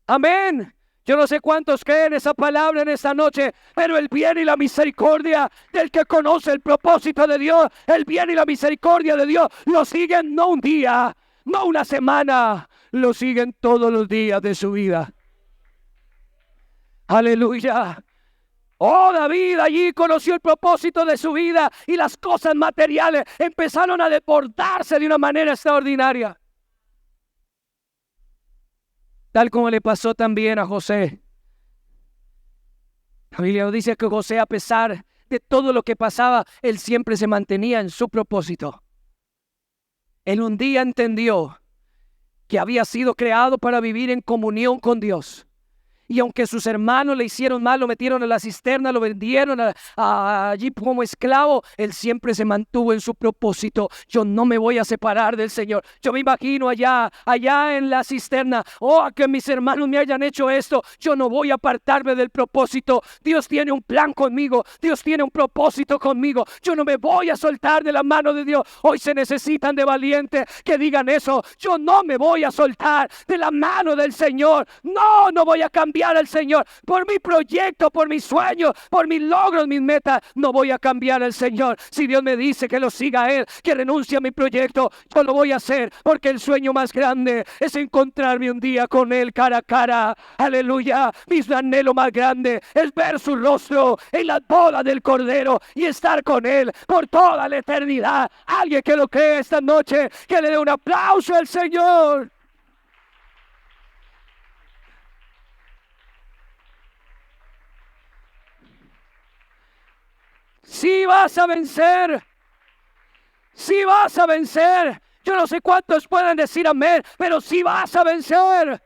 Amén. Yo no sé cuántos creen esa palabra en esta noche, pero el bien y la misericordia del que conoce el propósito de Dios, el bien y la misericordia de Dios lo siguen no un día, no una semana, lo siguen todos los días de su vida. Aleluya. David allí conoció el propósito de su vida, y las cosas materiales empezaron a desbordarse de una manera extraordinaria. Tal como le pasó también a José. La Biblia nos dice que José, a pesar de todo lo que pasaba, él siempre se mantenía en su propósito. Él un día entendió que había sido creado para vivir en comunión con Dios. Y aunque sus hermanos le hicieron mal, lo metieron en la cisterna, lo vendieron allí como esclavo, él siempre se mantuvo en su propósito. Yo no me voy a separar del Señor. Yo me imagino allá en la cisterna, que mis hermanos me hayan hecho esto, yo no voy a apartarme del propósito. Dios tiene un plan conmigo, Dios tiene un propósito conmigo. Yo no me voy a soltar de la mano de Dios. Hoy se necesitan de valientes que digan eso. Yo no me voy a soltar de la mano del Señor. No voy a cambiar cambiar al Señor por mi proyecto, por mis sueños, por mis logros, mis metas. No voy a cambiar al Señor. Si Dios me dice que lo siga a Él, que renuncie a mi proyecto, yo lo voy a hacer, porque el sueño más grande es encontrarme un día con Él cara a cara. Aleluya. Mi anhelo más grande es ver su rostro en las bodas del Cordero y estar con Él por toda la eternidad. Alguien que lo cree esta noche, que le dé un aplauso al Señor. Sí vas a vencer. Sí vas a vencer. Yo no sé cuántos pueden decir amén, pero sí vas a vencer.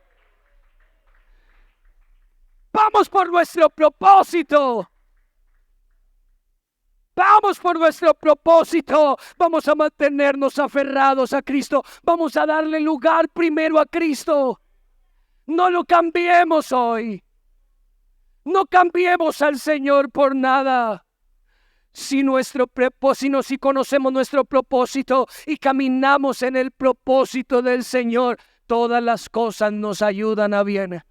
Vamos por nuestro propósito. Vamos por nuestro propósito. Vamos a mantenernos aferrados a Cristo. Vamos a darle lugar primero a Cristo. No lo cambiemos hoy. No cambiemos al Señor por nada. Si conocemos nuestro propósito y caminamos en el propósito del Señor, todas las cosas nos ayudan a bien.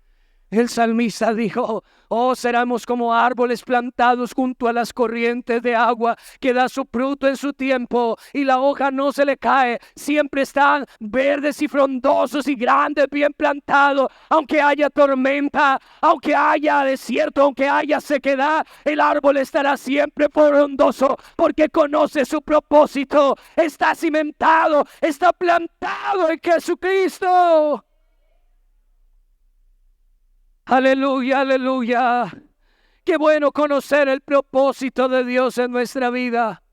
El salmista dijo: oh, seremos como árboles plantados junto a las corrientes de agua, que da su fruto en su tiempo y la hoja no se le cae. Siempre están verdes y frondosos y grandes, bien plantados. Aunque haya tormenta, aunque haya desierto, aunque haya sequedad, el árbol estará siempre frondoso, porque conoce su propósito. Está cimentado, está plantado en Jesucristo. Aleluya, aleluya. Qué bueno conocer el propósito de Dios en nuestra vida.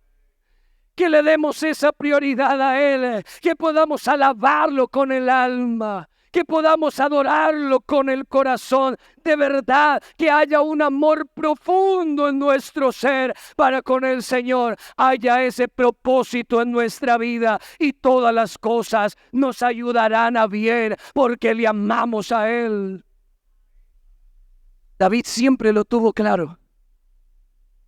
Que le demos esa prioridad a Él. Que podamos alabarlo con el alma. Que podamos adorarlo con el corazón. De verdad, que haya un amor profundo en nuestro ser para con el Señor. Haya ese propósito en nuestra vida. Y todas las cosas nos ayudarán a bien, porque le amamos a Él. David siempre lo tuvo claro.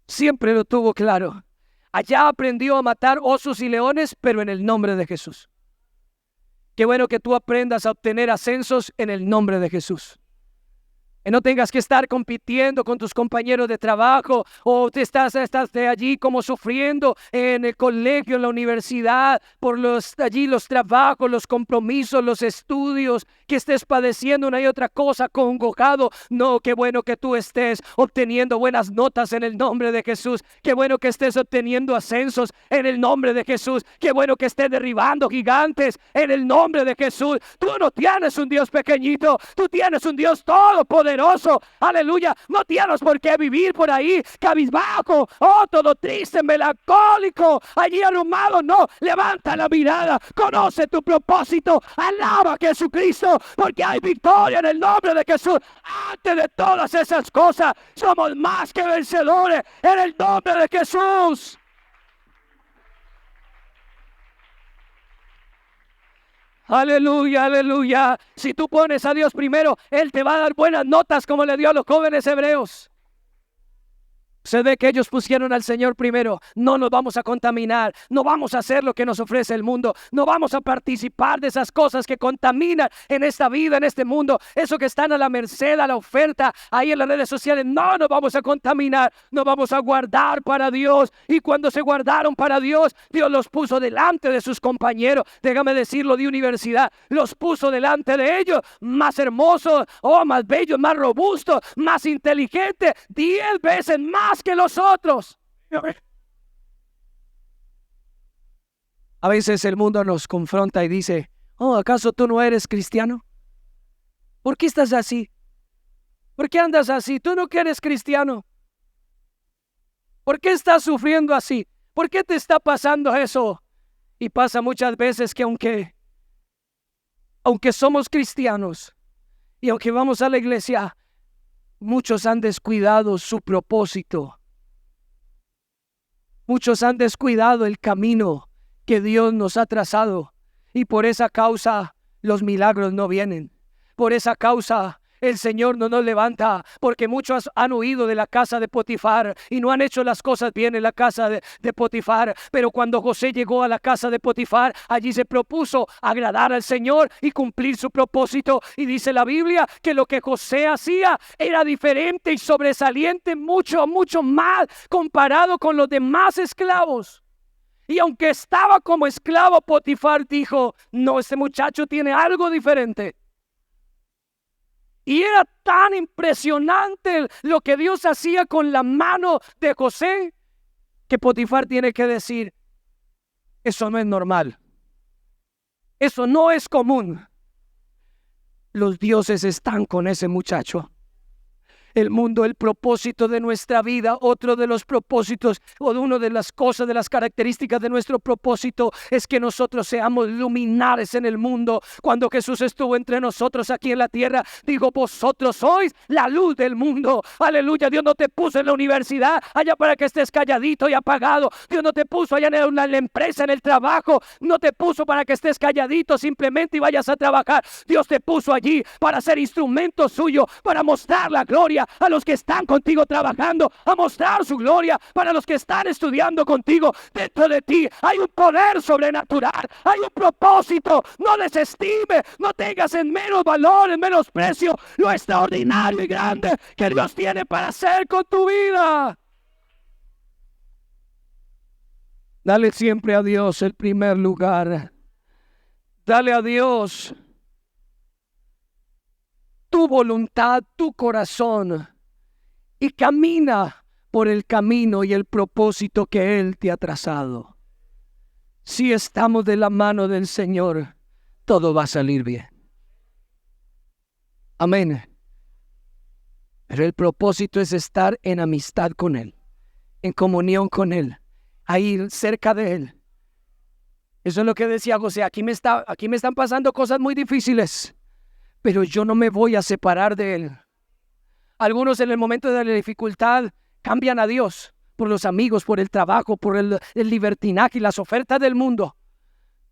Siempre lo tuvo claro. Allá aprendió a matar osos y leones, pero en el nombre de Jesús. Qué bueno que tú aprendas a obtener ascensos en el nombre de Jesús. Que no tengas que estar compitiendo con tus compañeros de trabajo, o te estás de allí como sufriendo en el colegio, en la universidad, por allí los trabajos, los compromisos, los estudios, que estés padeciendo una y otra cosa, congojado. No, qué bueno que tú estés obteniendo buenas notas en el nombre de Jesús. Qué bueno que estés obteniendo ascensos en el nombre de Jesús. Qué bueno que estés derribando gigantes en el nombre de Jesús. Tú no tienes un Dios pequeñito, tú tienes un Dios todopoderoso. Aleluya. No tienes por qué vivir por ahí cabizbajo, todo triste, melancólico, allí arrumado. No, levanta la mirada, conoce tu propósito, alaba a Jesucristo, porque hay victoria en el nombre de Jesús. Antes de todas esas cosas, somos más que vencedores en el nombre de Jesús. Aleluya, aleluya. Si tú pones a Dios primero, Él te va a dar buenas notas, como le dio a los jóvenes hebreos. Se ve que ellos pusieron al Señor primero. No nos vamos a contaminar. No vamos a hacer lo que nos ofrece el mundo. No vamos a participar de esas cosas que contaminan en esta vida, en este mundo. Eso que están a la merced, a la oferta, ahí en las redes sociales. No nos vamos a contaminar. Nos vamos a guardar para Dios. Y cuando se guardaron para Dios, Dios los puso delante de sus compañeros. Déjame decirlo, de universidad. Los puso delante de ellos. Más hermosos, más bellos, más robustos, más inteligentes. 10 veces más que los otros. A veces el mundo nos confronta y dice: ¿acaso tú no eres cristiano? ¿Por qué estás así? ¿Por qué andas así? Tú no que eres cristiano. ¿Por qué estás sufriendo así? ¿Por qué te está pasando eso? Y pasa muchas veces que aunque somos cristianos y aunque vamos a la iglesia, muchos han descuidado su propósito. Muchos han descuidado el camino que Dios nos ha trazado. Y por esa causa los milagros no vienen. Por esa causa El Señor no nos levanta porque muchos han huido de la casa de Potifar y no han hecho las cosas bien en la casa de Potifar. Pero cuando José llegó a la casa de Potifar, allí se propuso agradar al Señor y cumplir su propósito. Y dice la Biblia que lo que José hacía era diferente y sobresaliente mucho, mucho más comparado con los demás esclavos. Y aunque estaba como esclavo, Potifar dijo: no, este muchacho tiene algo diferente. Y era tan impresionante lo que Dios hacía con la mano de José, que Potifar tiene que decir: eso no es normal, eso no es común. Los dioses están con ese muchacho. El mundo, el propósito de nuestra vida, otro de los propósitos o de una de las cosas, de las características de nuestro propósito es que nosotros seamos luminares en el mundo. Cuando Jesús estuvo entre nosotros aquí en la tierra, dijo: vosotros sois la luz del mundo. Aleluya. Dios no te puso en la universidad allá para que estés calladito y apagado. Dios no te puso allá en la empresa, en el trabajo. No te puso para que estés calladito simplemente y vayas a trabajar. Dios te puso allí para ser instrumento suyo, para mostrar la gloria a los que están contigo trabajando, a mostrar su gloria para los que están estudiando contigo. Dentro de ti hay un poder sobrenatural, hay un propósito. No desestime, no tengas en menos valor, en menos precio lo extraordinario y grande que Dios tiene para hacer con tu vida. Dale siempre a Dios el primer lugar. Dale a Dios tu voluntad, tu corazón, y camina por el camino y el propósito que Él te ha trazado. Si estamos de la mano del Señor, todo va a salir bien. Amén. Pero el propósito es estar en amistad con Él, en comunión con Él, ahí cerca de Él. Eso es lo que decía José: aquí me están pasando cosas muy difíciles, pero yo no me voy a separar de Él. Algunos en el momento de la dificultad cambian a Dios por los amigos, por el trabajo, por el libertinaje y las ofertas del mundo.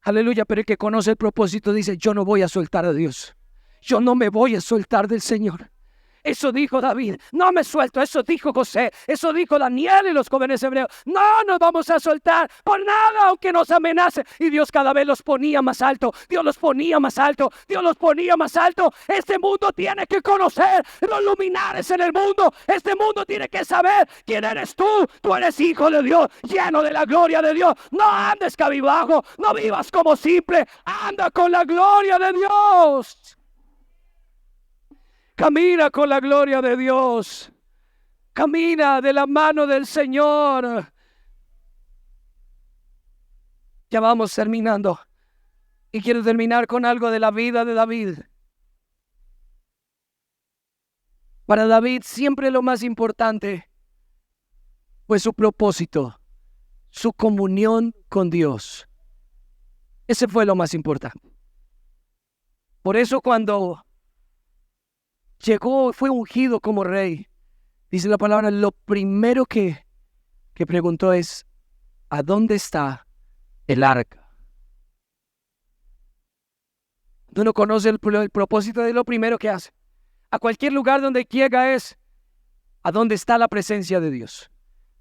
Aleluya. Pero el que conoce el propósito dice: yo no voy a soltar a Dios. Yo no me voy a soltar del Señor. Eso dijo David: no me suelto. Eso dijo José, eso dijo Daniel y los jóvenes hebreos: no nos vamos a soltar por nada aunque nos amenace. Y Dios cada vez los ponía más alto. Dios los ponía más alto. Dios los ponía más alto. Este mundo tiene que conocer los luminares en el mundo. Este mundo tiene que saber quién eres tú. Tú eres hijo de Dios, lleno de la gloria de Dios. No andes cabizbajo, no vivas como simple. Anda con la gloria de Dios. Camina con la gloria de Dios. Camina de la mano del Señor. Ya vamos terminando. Y quiero terminar con algo de la vida de David. Para David siempre lo más importante fue su propósito, su comunión con Dios. Ese fue lo más importante. Por eso cuando llegó, fue ungido como rey, dice la palabra, lo primero que preguntó es: ¿a dónde está el arca? Uno conoce el propósito de lo primero que hace. A cualquier lugar donde llega es: ¿a dónde está la presencia de Dios?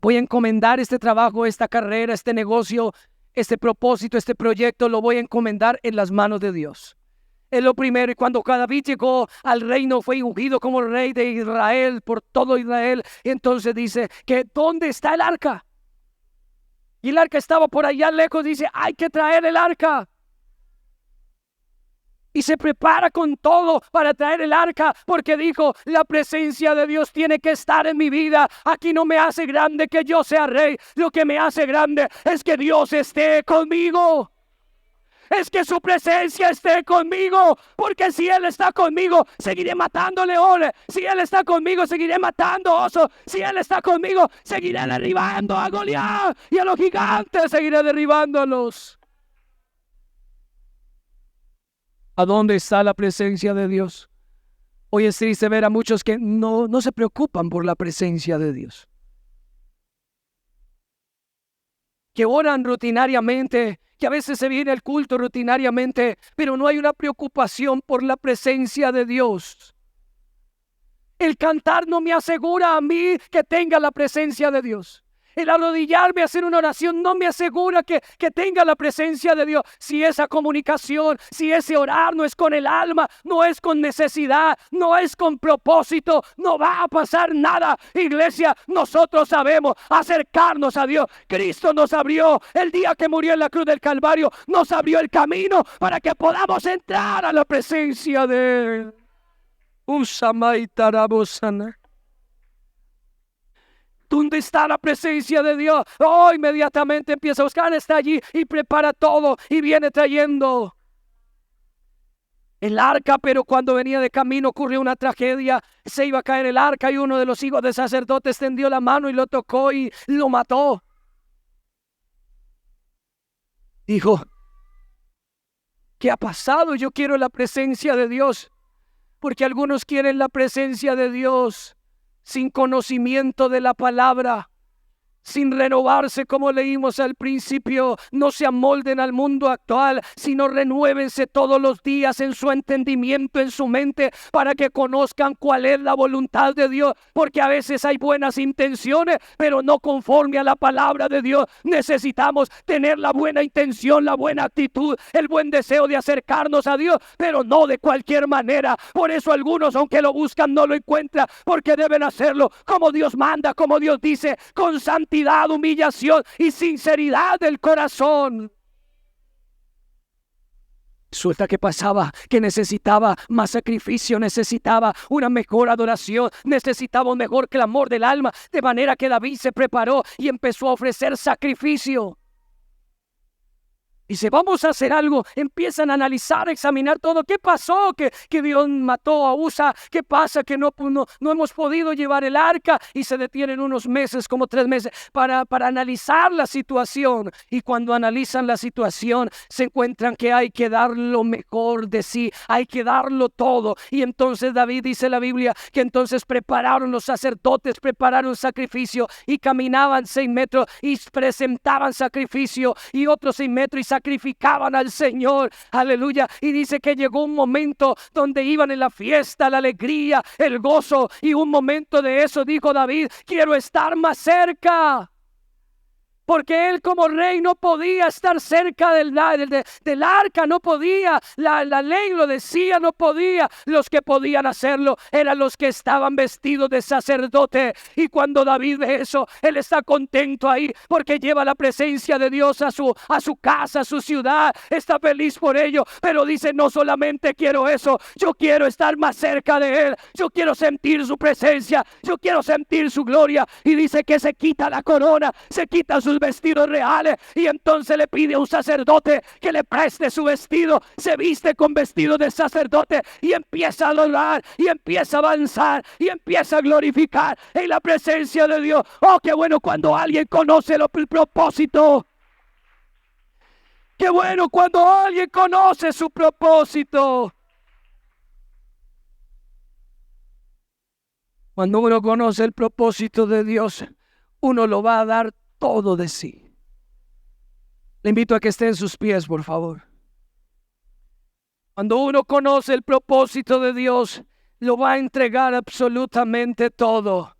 Voy a encomendar este trabajo, esta carrera, este negocio, este propósito, este proyecto, lo voy a encomendar en las manos de Dios. Es lo primero. Y cuando David llegó al reino, fue ungido como rey de Israel, por todo Israel. Entonces dice que ¿dónde está el arca? Y el arca estaba por allá lejos. Dice: hay que traer el arca. Y se prepara con todo para traer el arca, porque dijo: la presencia de Dios tiene que estar en mi vida. Aquí no me hace grande que yo sea rey. Lo que me hace grande es que Dios esté conmigo. Es que su presencia esté conmigo, porque si Él está conmigo, seguiré matando leones. Si Él está conmigo, seguiré matando osos. Si Él está conmigo, seguiré derribando a Goliat, y a los gigantes seguiré derribándolos. ¿A dónde está la presencia de Dios? Hoy es triste ver a muchos que no se preocupan por la presencia de Dios, que oran rutinariamente, que a veces se viene al culto rutinariamente, pero no hay una preocupación por la presencia de Dios. El cantar no me asegura a mí que tenga la presencia de Dios. El arrodillarme a hacer una oración no me asegura que tenga la presencia de Dios. Si esa comunicación, si ese orar no es con el alma, no es con necesidad, no es con propósito, no va a pasar nada. Iglesia, nosotros sabemos acercarnos a Dios. Cristo nos abrió el día que murió en la cruz del Calvario, nos abrió el camino para que podamos entrar a la presencia de Él. ¿Dónde está la presencia de Dios? Oh, inmediatamente empieza a buscar, está allí y prepara todo y viene trayendo el arca. Pero cuando venía de camino ocurrió una tragedia. Se iba a caer el arca y uno de los hijos del sacerdote extendió la mano y lo tocó y lo mató. Dijo: ¿qué ha pasado? Yo quiero la presencia de Dios. Porque algunos quieren la presencia de Dios sin conocimiento de la palabra, sin renovarse, como leímos al principio. No se amolden al mundo actual, sino renuévense todos los días en su entendimiento, en su mente, para que conozcan cuál es la voluntad de Dios. Porque a veces hay buenas intenciones, pero no conforme a la palabra de Dios. Necesitamos tener la buena intención, la buena actitud, el buen deseo de acercarnos a Dios, pero no de cualquier manera. Por eso algunos, aunque lo buscan, no lo encuentran, porque deben hacerlo como Dios manda, como Dios dice, con santidad, humillación y sinceridad del corazón. Resulta que pasaba que necesitaba más sacrificio, necesitaba una mejor adoración, necesitaba un mejor clamor del alma, de manera que David se preparó y empezó a ofrecer sacrificio. Dice: vamos a hacer algo. Empiezan a analizar, a examinar todo. ¿Qué pasó? Que Dios mató a Usa. ¿Qué pasa? Que no hemos podido llevar el arca. Y se detienen unos meses, como 3 meses, para analizar la situación. Y cuando analizan la situación, se encuentran que hay que dar lo mejor de sí. Hay que darlo todo. Y entonces David, dice la Biblia, que entonces prepararon los sacerdotes, prepararon sacrificio y caminaban 6 metros y presentaban sacrificio y otros 6 metros y sacrificaban al Señor, aleluya. Y dice que llegó un momento donde iban en la fiesta, la alegría, el gozo, y un momento de eso dijo David: quiero estar más cerca. Porque él como rey no podía estar cerca del arca, no podía, la ley lo decía, no podía. Los que podían hacerlo eran los que estaban vestidos de sacerdote. Y cuando David ve eso, él está contento ahí, porque lleva la presencia de Dios a su casa, a su ciudad. Está feliz por ello, pero dice: no solamente quiero eso, yo quiero estar más cerca de él, yo quiero sentir su presencia, yo quiero sentir su gloria. Y dice que se quita la corona, se quita sus vestidos reales, y entonces le pide a un sacerdote que le preste su vestido. Se viste con vestido de sacerdote y empieza a adorar y empieza a avanzar y empieza a glorificar en la presencia de Dios. Oh, qué bueno cuando alguien conoce el propósito. Qué bueno cuando alguien conoce su propósito. Cuando uno conoce el propósito de Dios, uno lo va a dar todo de sí. Le invito a que esté en sus pies, por favor. Cuando uno conoce el propósito de Dios, lo va a entregar absolutamente todo.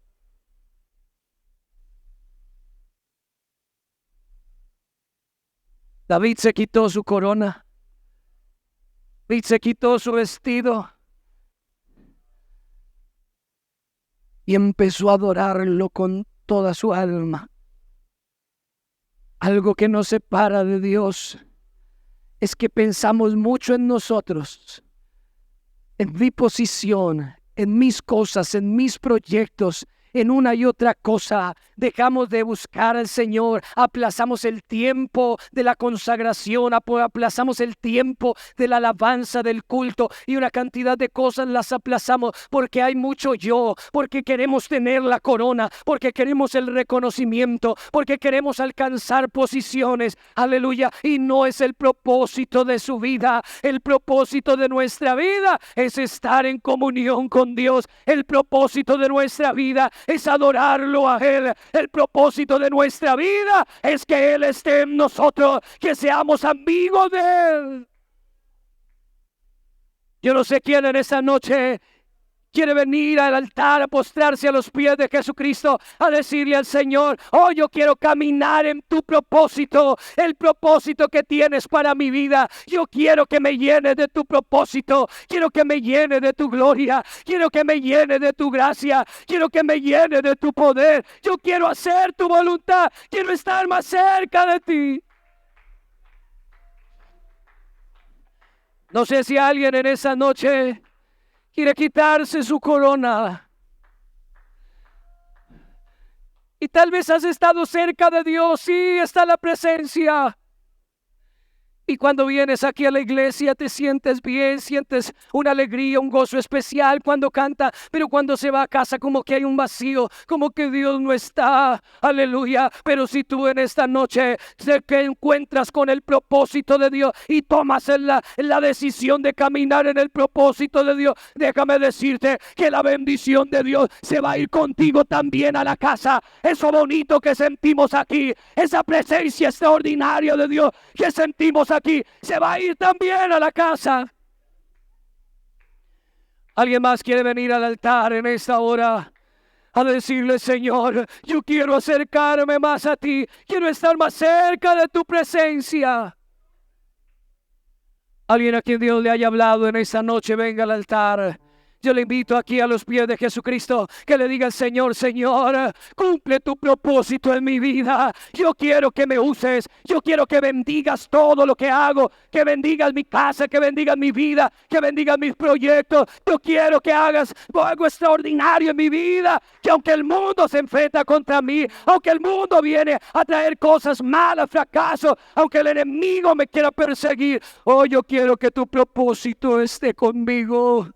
David se quitó su corona. David se quitó su vestido y empezó a adorarlo con toda su alma. Algo que nos separa de Dios es que pensamos mucho en nosotros, en mi posición, en mis cosas, en mis proyectos, en una y otra cosa. Dejamos de buscar al Señor, aplazamos el tiempo de la consagración, aplazamos el tiempo de la alabanza, del culto, y una cantidad de cosas las aplazamos porque hay mucho yo, porque queremos tener la corona, porque queremos el reconocimiento, porque queremos alcanzar posiciones, aleluya. Y no es el propósito de su vida. El propósito de nuestra vida es estar en comunión con Dios. El propósito de nuestra vida es adorarlo a Él. El propósito de nuestra vida es que Él esté en nosotros, que seamos amigos de Él. Yo no sé quién en esta noche quiere venir al altar a postrarse a los pies de Jesucristo, a decirle al Señor: oh, yo quiero caminar en tu propósito, el propósito que tienes para mi vida. Yo quiero que me llene de tu propósito, quiero que me llene de tu gloria, quiero que me llene de tu gracia, quiero que me llene de tu poder. Yo quiero hacer tu voluntad, quiero estar más cerca de ti. No sé si alguien en esa noche quiere quitarse su corona. Y tal vez has estado cerca de Dios, sí, está la presencia. Y cuando vienes aquí a la iglesia te sientes bien, sientes una alegría, un gozo especial cuando canta, pero cuando se va a casa como que hay un vacío, como que Dios no está. Aleluya. Pero si tú en esta noche te encuentras con el propósito de Dios y tomas la decisión de caminar en el propósito de Dios, déjame decirte que la bendición de Dios se va a ir contigo también a la casa. Eso bonito que sentimos aquí, esa presencia extraordinaria de Dios que sentimos aquí, se va a ir también a la casa. ¿Alguien más quiere venir al altar en esta hora a decirle: Señor, yo quiero acercarme más a ti, quiero estar más cerca de tu presencia? Alguien a quien Dios le haya hablado en esta noche, venga al altar. Yo le invito aquí a los pies de Jesucristo que le diga al Señor: Señor, cumple tu propósito en mi vida. Yo quiero que me uses, yo quiero que bendigas todo lo que hago, que bendigas mi casa, que bendigas mi vida, que bendigas mis proyectos. Yo quiero que hagas algo extraordinario en mi vida, que aunque el mundo se enfrenta contra mí, aunque el mundo viene a traer cosas malas, fracaso, aunque el enemigo me quiera perseguir, oh, yo quiero que tu propósito esté conmigo.